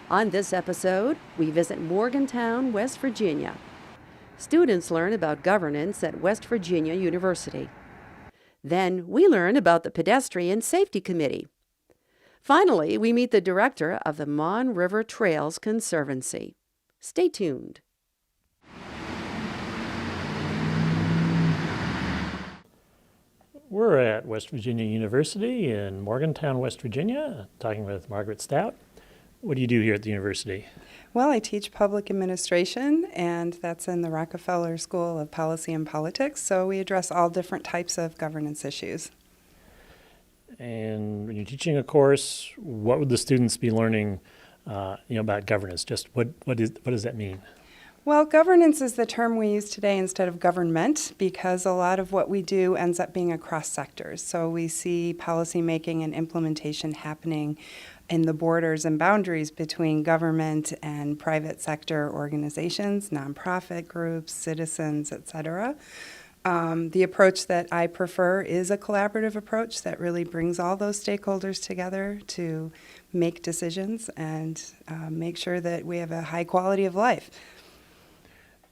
On this episode, we visit Morgantown, West Virginia. Students learn about governance at West Virginia University. Then we learn about the Pedestrian Safety Committee. Finally, we meet the director of the Mon River Trails Conservancy. Stay tuned. We're at West Virginia University in Morgantown, West Virginia, talking with Margaret Stout. What do you do here at the university? Well, I teach public administration, and that's in the Rockefeller School of Policy and Politics, so we address all different types of governance issues. And when you're teaching a course, what would the students be learning about governance? Just what does that mean? Well, governance is the term we use today instead of government because a lot of what we do ends up being across sectors. So we see policymaking and implementation happening in the borders and boundaries between government and private sector organizations, nonprofit groups, citizens, etc. The approach that I prefer is a collaborative approach that really brings all those stakeholders together to make decisions and make sure that we have a high quality of life.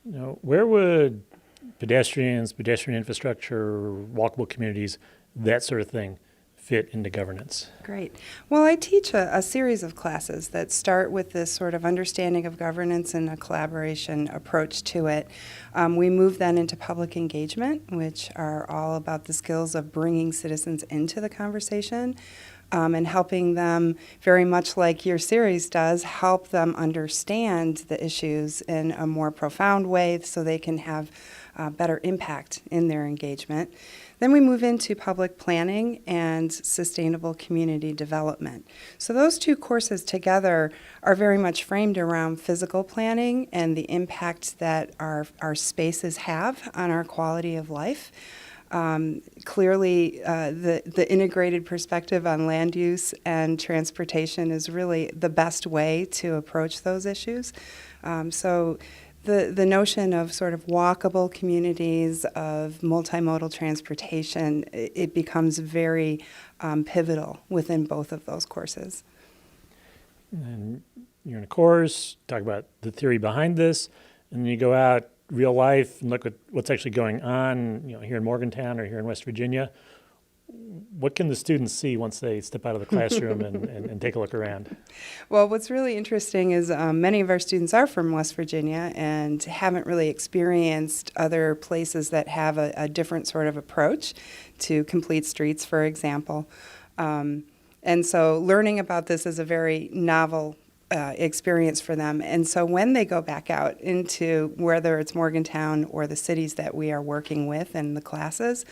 Now, where would pedestrians, pedestrian infrastructure, walkable communities, that sort of thing fit into governance? Great. Well, I teach a series of classes that start with this sort of understanding of governance and a collaboration approach to it. We move then into public engagement, which are all about the skills of bringing citizens into the conversation. And helping them, very much like your series does, help them understand the issues in a more profound way so they can have better impact in their engagement. Then we move into public planning and sustainable community development. So those two courses together are very much framed around physical planning and the impact that our spaces have on our quality of life. Clearly, the integrated perspective on land use and transportation is really the best way to approach those issues. So the notion of sort of walkable communities, of multimodal transportation, it becomes very pivotal within both of those courses. And you're in a course, talk about the theory behind this, and then you go out real life and look at what's actually going on, here in Morgantown or here in West Virginia. What can the students see once they step out of the classroom and take a look around? Well, what's really interesting is many of our students are from West Virginia and haven't really experienced other places that have a different sort of approach to complete streets, for example. And so learning about this is a very novel experience for them. And so when they go back out into whether it's Morgantown or the cities that we are working with and the classes,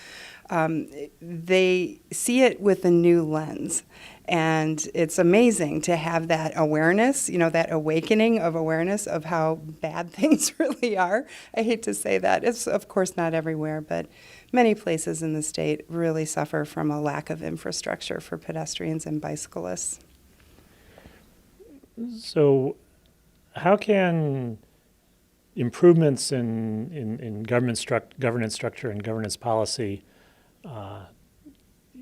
they see it with a new lens. And it's amazing to have that awareness, that awakening of awareness of how bad things really are. I hate to say that. It's, of course, not everywhere, but many places in the state really suffer from a lack of infrastructure for pedestrians and bicyclists. So how can improvements in governance structure and governance policy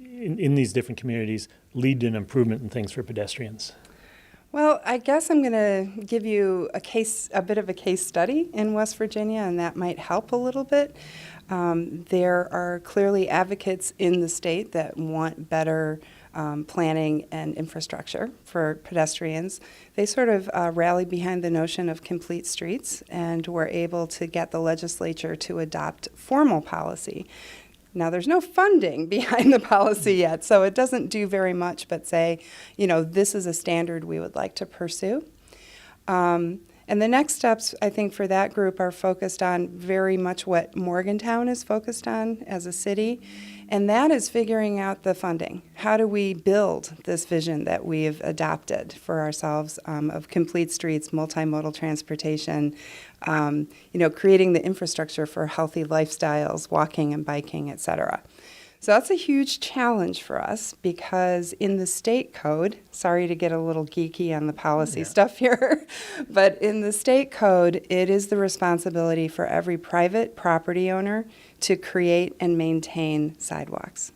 in these different communities lead to an improvement in things for pedestrians? Well, I guess I'm going to give you a bit of a case study in West Virginia, and that might help a little bit. There are clearly advocates in the state that want better planning and infrastructure for pedestrians. They sort of rally behind the notion of complete streets and were able to get the legislature to adopt formal policy. Now, there's no funding behind the policy yet, so it doesn't do very much but say, this is a standard we would like to pursue. And the next steps, I think, for that group are focused on very much what Morgantown is focused on as a city, and that is figuring out the funding. How do we build this vision that we've adopted for ourselves of complete streets, multimodal transportation, creating the infrastructure for healthy lifestyles, walking and biking, et cetera. So that's a huge challenge for us because in the state code, sorry to get a little geeky on the policy stuff here, but in the state code, it is the responsibility for every private property owner to create and maintain sidewalks.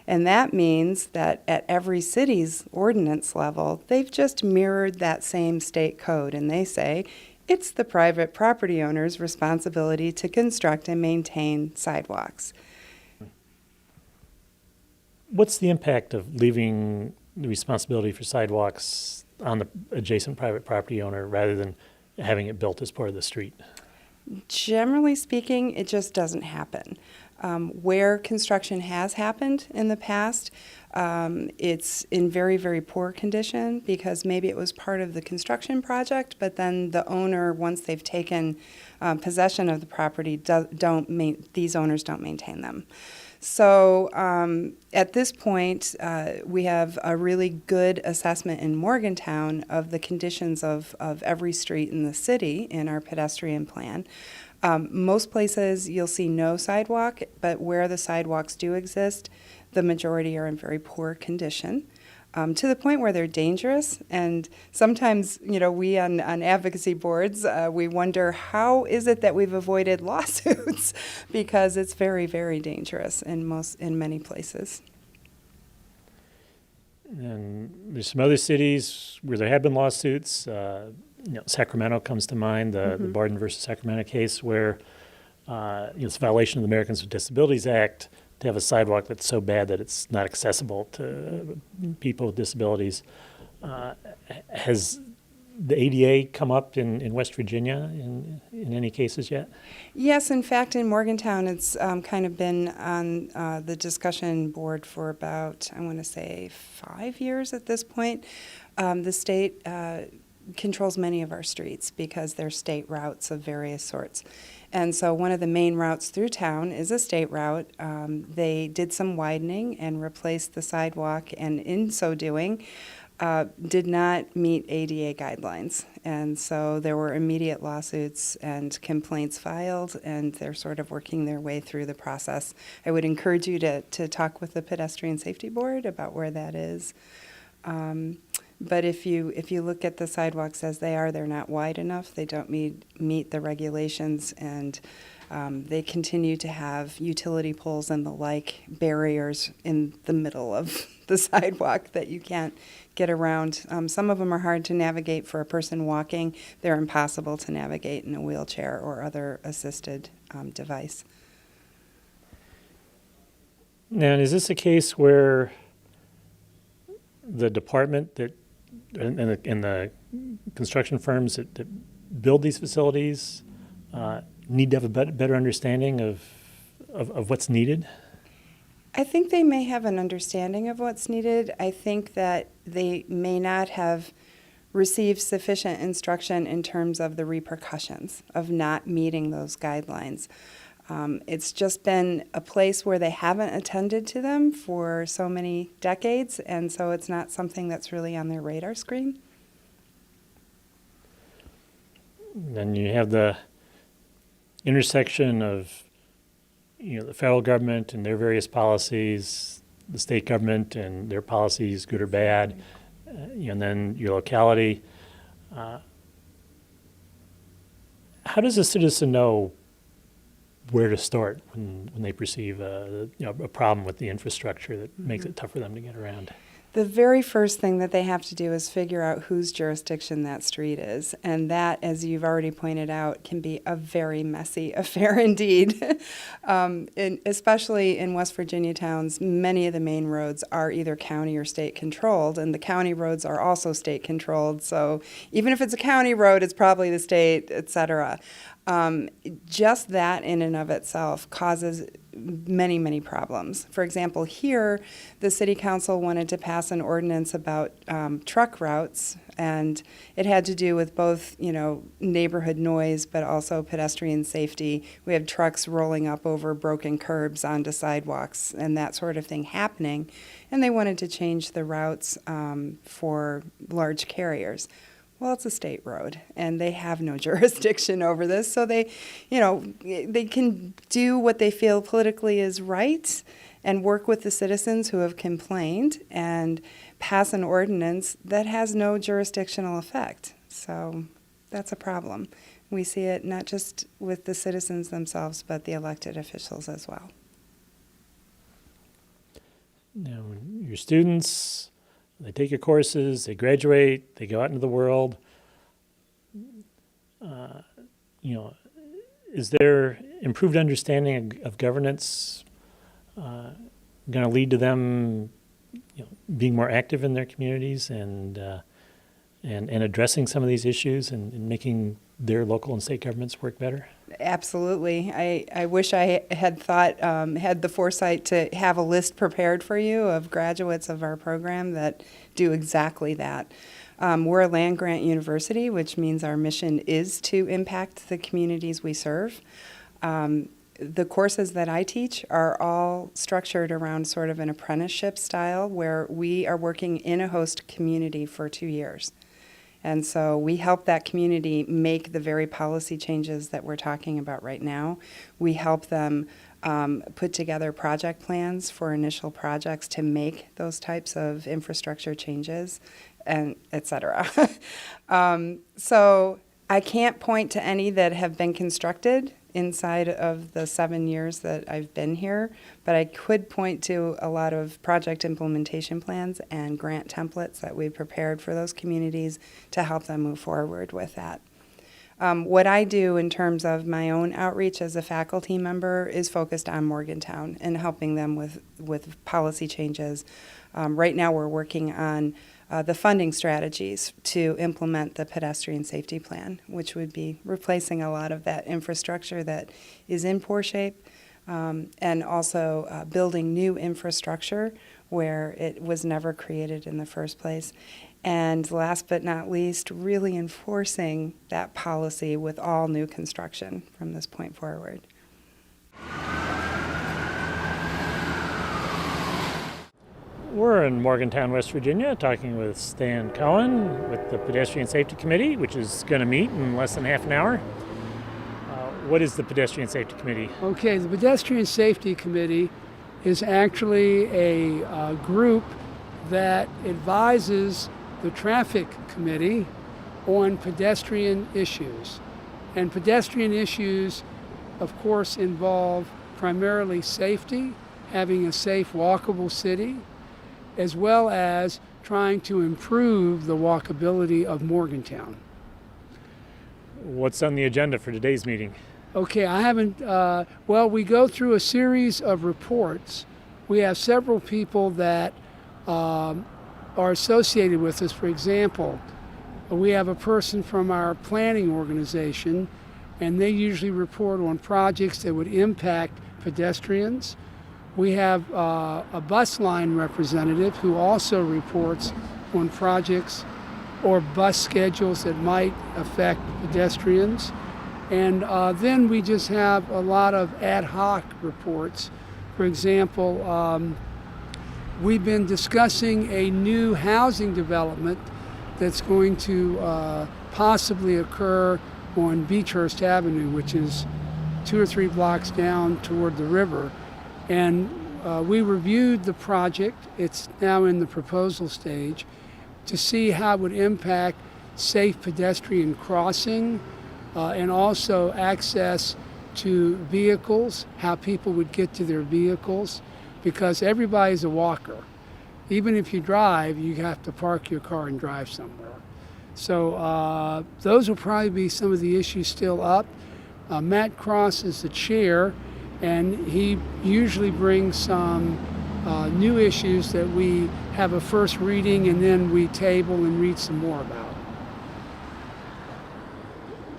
And that means that at every city's ordinance level, they've just mirrored that same state code, and they say it's the private property owner's responsibility to construct and maintain sidewalks. What's the impact of leaving the responsibility for sidewalks on the adjacent private property owner rather than having it built as part of the street? Generally speaking, it just doesn't happen. Where construction has happened in the past, it's in very, very poor condition because maybe it was part of the construction project, but then the owner, once they've taken possession of the property, these owners don't maintain them. So at this point, we have a really good assessment in Morgantown of the conditions of every street in the city in our pedestrian plan. Most places you'll see no sidewalk, but where the sidewalks do exist, the majority are in very poor condition. To the point where they're dangerous. And sometimes, we on advocacy boards, we wonder how is it that we've avoided lawsuits because it's very, very dangerous in many places. And there's some other cities where there have been lawsuits. Sacramento comes to mind, the Barden versus Sacramento case where it's a violation of the Americans with Disabilities Act to have a sidewalk that's so bad that it's not accessible to people with disabilities. Has the ADA come up in West Virginia in any cases yet? Yes, in fact, in Morgantown, it's kind of been on the discussion board for about, I want to say, 5 years at this point. The state controls many of our streets because they're state routes of various sorts. And so one of the main routes through town is a state route. They did some widening and replaced the sidewalk, and in so doing, did not meet ADA guidelines. And so there were immediate lawsuits and complaints filed, and they're sort of working their way through the process. I would encourage you to talk with the Pedestrian Safety Board about where that is. But if you look at the sidewalks as they are, they're not wide enough. They don't meet the regulations, and they continue to have utility poles and the like barriers in the middle of the sidewalk that you can't get around. Some of them are hard to navigate for a person walking. They're impossible to navigate in a wheelchair or other assisted device. Now, is this a case where the department and the construction firms that build these facilities need to have a better understanding of what's needed? I think they may have an understanding of what's needed. I think that they may not have received sufficient instruction in terms of the repercussions of not meeting those guidelines. It's just been a place where they haven't attended to them for so many decades, and so it's not something that's really on their radar screen. Then you have the intersection of the federal government and their various policies, the state government and their policies, good or bad, and then your locality. How does a citizen know where to start when they perceive a problem with the infrastructure that makes it tough for them to get around? The very first thing that they have to do is figure out whose jurisdiction that street is. And that, as you've already pointed out, can be a very messy affair indeed. Especially in West Virginia towns, many of the main roads are either county or state controlled, and the county roads are also state controlled. So even if it's a county road, it's probably the state, et cetera. Just that in and of itself causes many, many problems. For example, here, the city council wanted to pass an ordinance about truck routes, and it had to do with both, neighborhood noise, but also pedestrian safety. We had trucks rolling up over broken curbs onto sidewalks and that sort of thing happening, and they wanted to change the routes for large carriers. Well, it's a state road, and they have no jurisdiction over this, so they can do what they feel politically is right and work with the citizens who have complained and pass an ordinance that has no jurisdictional effect. So that's a problem. We see it not just with the citizens themselves, but the elected officials as well. your students, they take your courses, they graduate, they go out into the world. Is there improved understanding of governance going to lead to them being more active in their communities and addressing some of these issues and making their local and state governments work better? Absolutely. I wish I had had the foresight to have a list prepared for you of graduates of our program that do exactly that. We're a land-grant university, which means our mission is to impact the communities we serve. The courses that I teach are all structured around sort of an apprenticeship style where we are working in a host community for 2 years. And so we help that community make the very policy changes that we're talking about right now. We help them put together project plans for initial projects to make those types of infrastructure changes, and et cetera. So I can't point to any that have been constructed inside of the 7 years that I've been here, but I could point to a lot of project implementation plans and grant templates that we prepared for those communities to help them move forward with that. What I do in terms of my own outreach as a faculty member is focused on Morgantown and helping them with policy changes. Right now we're working on the funding strategies to implement the pedestrian safety plan, which would be replacing a lot of that infrastructure that is in poor shape, and also building new infrastructure where it was never created in the first place. And last but not least, really enforcing that policy with all new construction from this point forward. We're in Morgantown, West Virginia, talking with Stan Cohen with the Pedestrian Safety Committee, which is going to meet in less than half an hour. What is the Pedestrian Safety Committee? Okay, the Pedestrian Safety Committee is actually a group that advises the Traffic Committee on pedestrian issues. And pedestrian issues, of course, involve primarily safety, having a safe, walkable city, as well as trying to improve the walkability of Morgantown. What's on the agenda for today's meeting? Okay, I haven't, we go through a series of reports. We have several people that are associated with us. For example, we have a person from our planning organization, and they usually report on projects that would impact pedestrians. We have a bus line representative who also reports on projects or bus schedules that might affect pedestrians. And then we just have a lot of ad hoc reports. For example, we've been discussing a new housing development that's going to possibly occur on Beechhurst Avenue, which is 2 or 3 blocks down toward the river. And we reviewed the project. It's now in the proposal stage to see how it would impact safe pedestrian crossing and also access to vehicles, how people would get to their vehicles, because everybody's a walker. Even if you drive, you have to park your car and drive somewhere. So those will probably be some of the issues still up. Matt Cross is the chair, and he usually brings some new issues that we have a first reading and then we table and read some more about.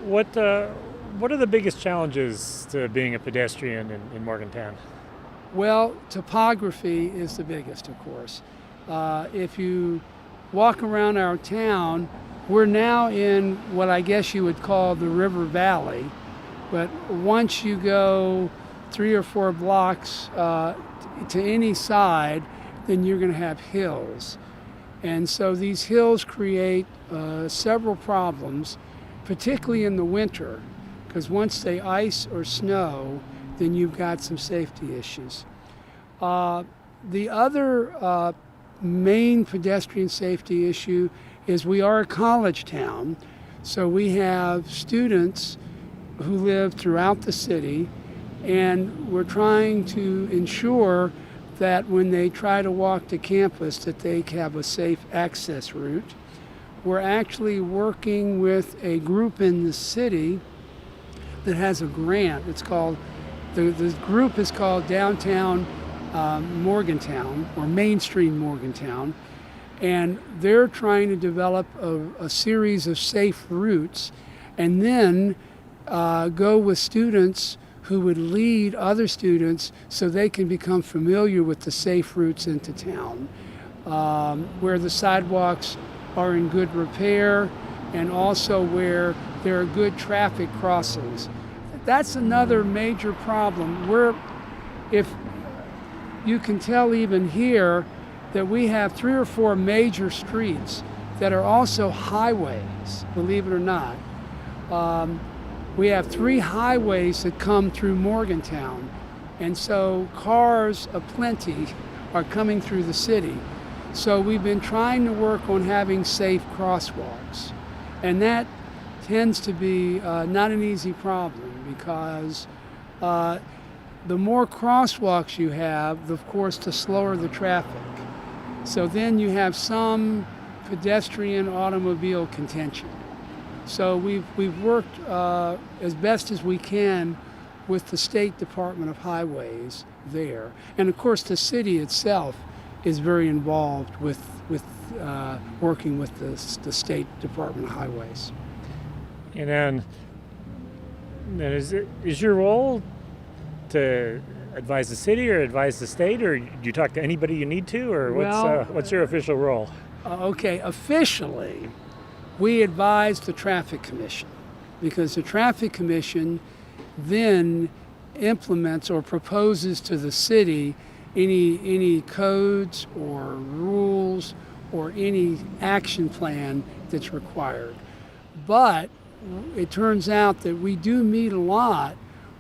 What are the biggest challenges to being a pedestrian in Morgantown? Well, topography is the biggest, of course. If you walk around our town, we're now in what I guess you would call the River Valley, but once you go 3 or 4 blocks to any side, then you're going to have hills. And so these hills create several problems, particularly in the winter, because once they ice or snow, then you've got some safety issues. The other main pedestrian safety issue is we are a college town, so we have students who live throughout the city, and we're trying to ensure that when they try to walk to campus that they have a safe access route. We're actually working with a group in the city that has a grant. It's called, the group is called Downtown Morgantown, or Mainstream Morgantown, and they're trying to develop a series of safe routes and then go with students who would lead other students so they can become familiar with the safe routes into town, where the sidewalks are in good repair and also where there are good traffic crossings. That's another major problem. If you can tell even here that we have 3 or 4 major streets that are also highways, believe it or not. We have 3 highways that come through Morgantown, and so cars aplenty are coming through the city. So we've been trying to work on having safe crosswalks, and that tends to be not an easy problem because the more crosswalks you have, of course, the slower the traffic. So then you have some pedestrian automobile contention. So we've worked as best as we can with the State Department of Highways there. And of course the city itself is very involved with working with the State Department of Highways. And then is your role to advise the city or advise the state, or do you talk to anybody you need to, or what's your official role? Okay, officially, we advise the Traffic Commission because the Traffic Commission then implements or proposes to the city any codes or rules or any action plan that's required. But it turns out that we do meet a lot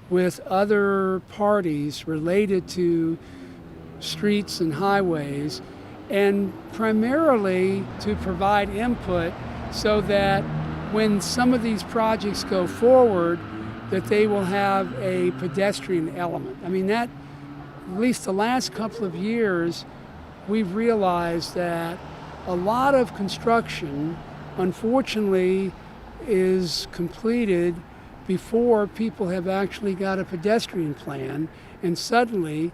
with other parties related to streets and highways, and primarily to provide input so that when some of these projects go forward, that they will have a pedestrian element. I mean, that, at least the last couple of years, we've realized that a lot of construction, unfortunately, is completed before people have actually got a pedestrian plan, and suddenly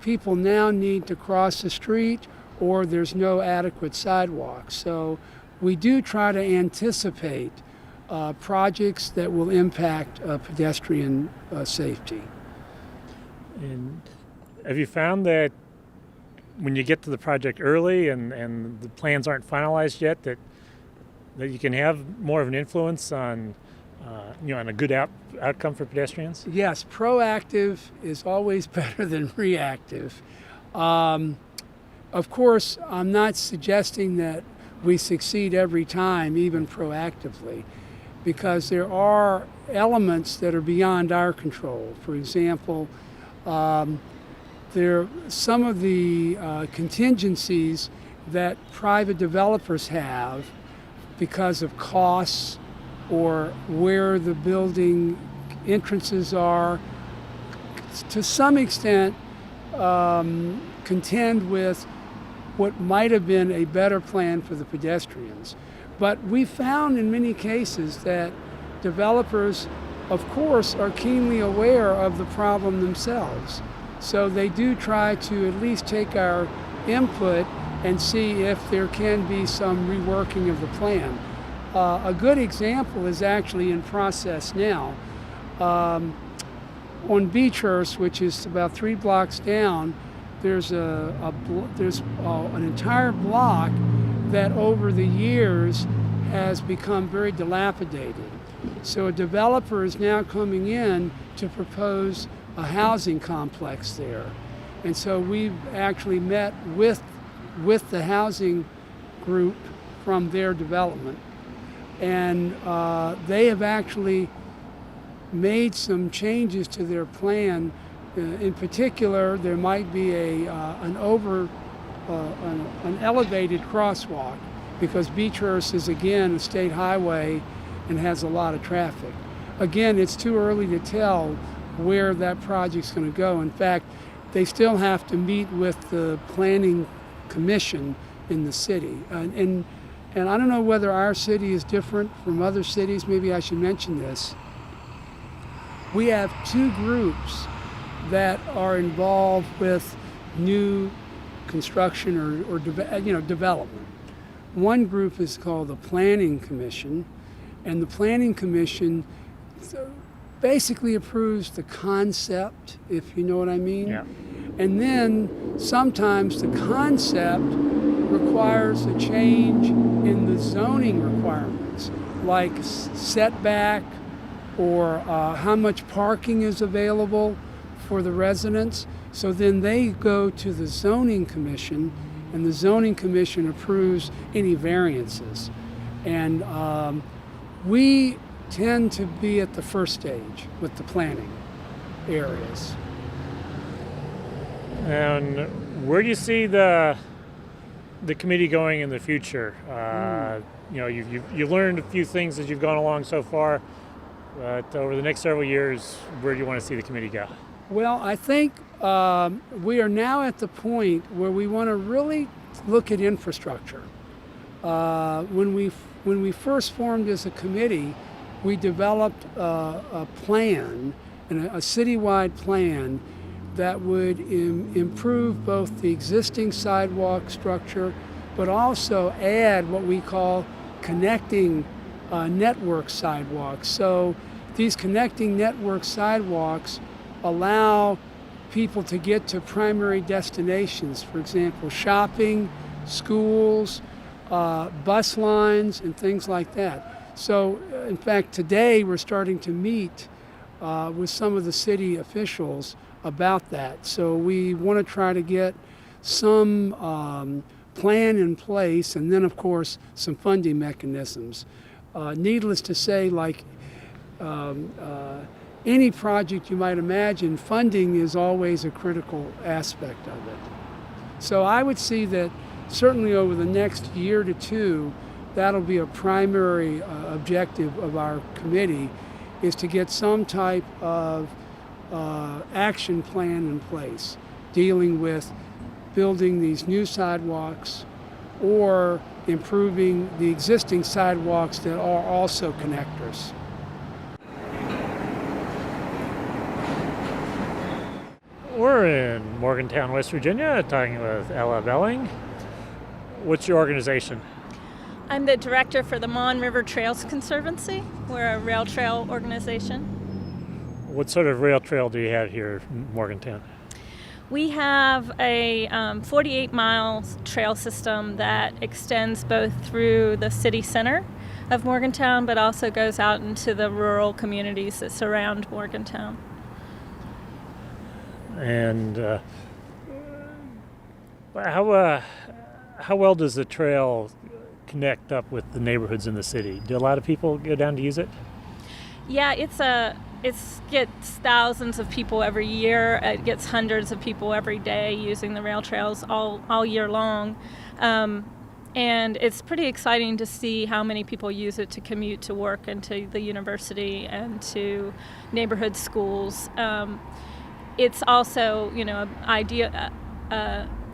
people now need to cross the street or there's no adequate sidewalks. So we do try to anticipate projects that will impact pedestrian safety. And have you found that when you get to the project early and the plans aren't finalized yet, that you can have more of an influence on on a good outcome for pedestrians? Yes, proactive is always better than reactive. Of course, I'm not suggesting that we succeed every time, even proactively, because there are elements that are beyond our control. For example, some of the contingencies that private developers have because of costs or where the building entrances are, to some extent contend with what might have been a better plan for the pedestrians. But we found in many cases that developers, of course, are keenly aware of the problem themselves. So they do try to at least take our input and see if there can be some reworking of the plan. A good example is actually in process now. On Beechhurst, which is about 3 blocks down, there's an entire block that over the years has become very dilapidated. So a developer is now coming in to propose a housing complex there. And so we've actually met with the housing group from their development. And they have actually made some changes to their plan. In particular, there might be an elevated crosswalk because Beechhurst is again a state highway and has a lot of traffic. Again, it's too early to tell where that project's going to go. In fact, they still have to meet with the planning commission in the city. And I don't know whether our city is different from other cities. Maybe I should mention this. We have two groups that are involved with new construction or development. One group is called the Planning Commission, and the Planning Commission basically approves the concept, if you know what I mean. Yeah. And then sometimes the concept requires a change in the zoning requirements, like setback or how much parking is available for the residents. So then they go to the zoning commission, and the zoning commission approves any variances. And we tend to be at the first stage with the planning areas. And where do you see the committee going in the future? You've learned a few things as you've gone along so far, but over the next several years, where do you want to see the committee go? Well, I think we are now at the point where we want to really look at infrastructure. When we first formed as a committee, we developed a plan, a citywide plan that would improve both the existing sidewalk structure, but also add what we call connecting network sidewalks. So these connecting network sidewalks allow people to get to primary destinations, for example, shopping, schools, bus lines, and things like that. So, in fact, today we're starting to meet with some of the city officials about that. So we want to try to get some plan in place, and then, of course, some funding mechanisms. Needless to say, like any project you might imagine, funding is always a critical aspect of it. So I would see that certainly over the next year to two, that'll be a primary objective of our committee, is to get some type of action plan in place dealing with building these new sidewalks or improving the existing sidewalks that are also connectors. We're in Morgantown, West Virginia, talking with Ella Belling. What's your organization? I'm the director for the Mon River Trails Conservancy. We're a rail trail organization. What sort of rail trail do you have here in Morgantown? We have a 48-mile trail system that extends both through the city center of Morgantown, but also goes out into the rural communities that surround Morgantown. And how well does the trail connect up with the neighborhoods in the city? Do a lot of people go down to use it? Yeah, it gets thousands of people every year. It gets hundreds of people every day using the rail trails all year long. And it's pretty exciting to see how many people use it to commute to work and to the university and to neighborhood schools. It's also,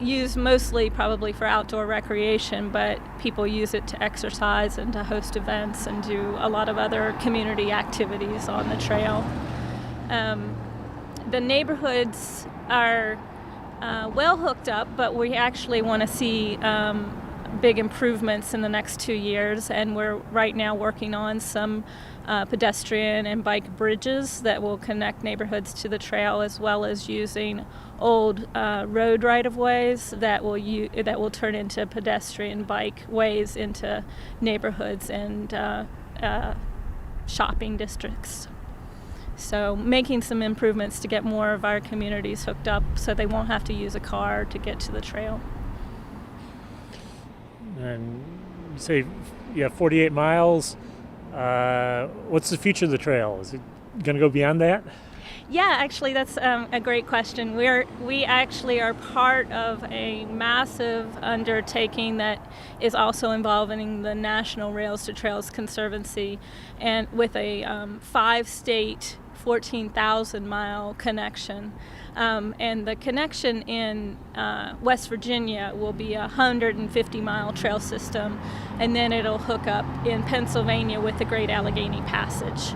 used mostly probably for outdoor recreation, but people use it to exercise and to host events and do a lot of other community activities on the trail. The neighborhoods are well hooked up, but we actually want to see big improvements in the next 2 years, and we're right now working on some pedestrian and bike bridges that will connect neighborhoods to the trail, as well as using old road right-of-ways that will turn into pedestrian bike ways into neighborhoods and shopping districts. So making some improvements to get more of our communities hooked up so they won't have to use a car to get to the trail. And you say you have 48 miles. What's the future of the trail? Is it going to go beyond that? Yeah, actually, that's a great question. We actually are part of a massive undertaking that is also involving the National Rails to Trails Conservancy, and with a 5-state, 14,000-mile connection. And the connection in West Virginia will be a 150-mile trail system, and then it'll hook up in Pennsylvania with the Great Allegheny Passage.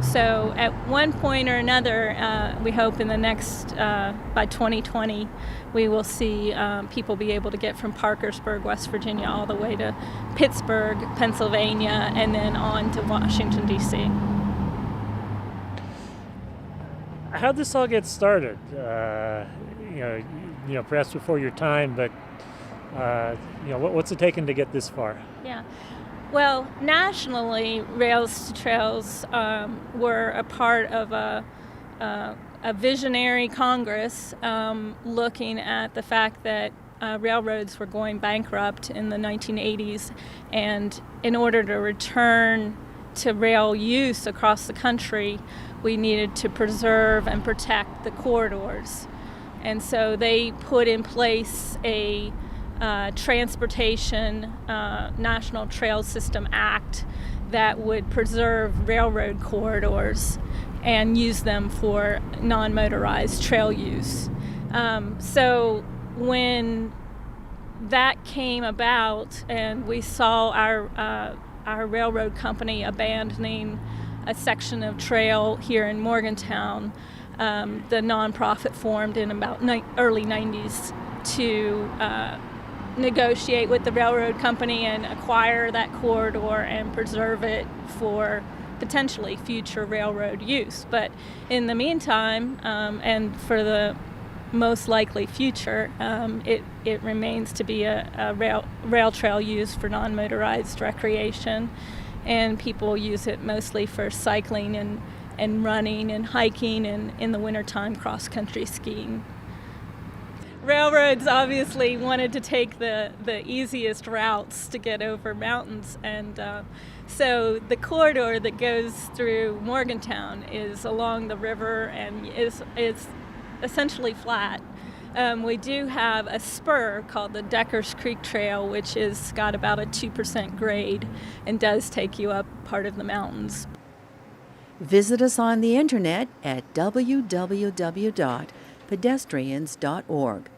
So at one point or another, we hope in the next, by 2020, we will see people be able to get from Parkersburg, West Virginia, all the way to Pittsburgh, Pennsylvania, and then on to Washington, D.C. How'd this all get started? Perhaps before your time, but what's it taken to get this far? Yeah. Well, nationally, Rails to Trails were a part of a visionary Congress looking at the fact that railroads were going bankrupt in the 1980s, and in order to return to rail use across the country, we needed to preserve and protect the corridors. And so they put in place a Transportation National Trail System Act that would preserve railroad corridors and use them for non-motorized trail use. So when that came about and we saw our railroad company abandoning a section of trail here in Morgantown, the nonprofit formed in about early 90s to negotiate with the railroad company and acquire that corridor and preserve it for potentially future railroad use. But in the meantime, and for the most likely future, it remains to be a rail trail used for non-motorized recreation, and people use it mostly for cycling and running and hiking, and in the wintertime cross-country skiing. Railroads obviously wanted to take the easiest routes to get over mountains, and so the corridor that goes through Morgantown is along the river and is essentially flat. We do have a spur called the Deckers Creek Trail, which is got about a 2% grade and does take you up part of the mountains. Visit us on the internet at www.pedestrians.org.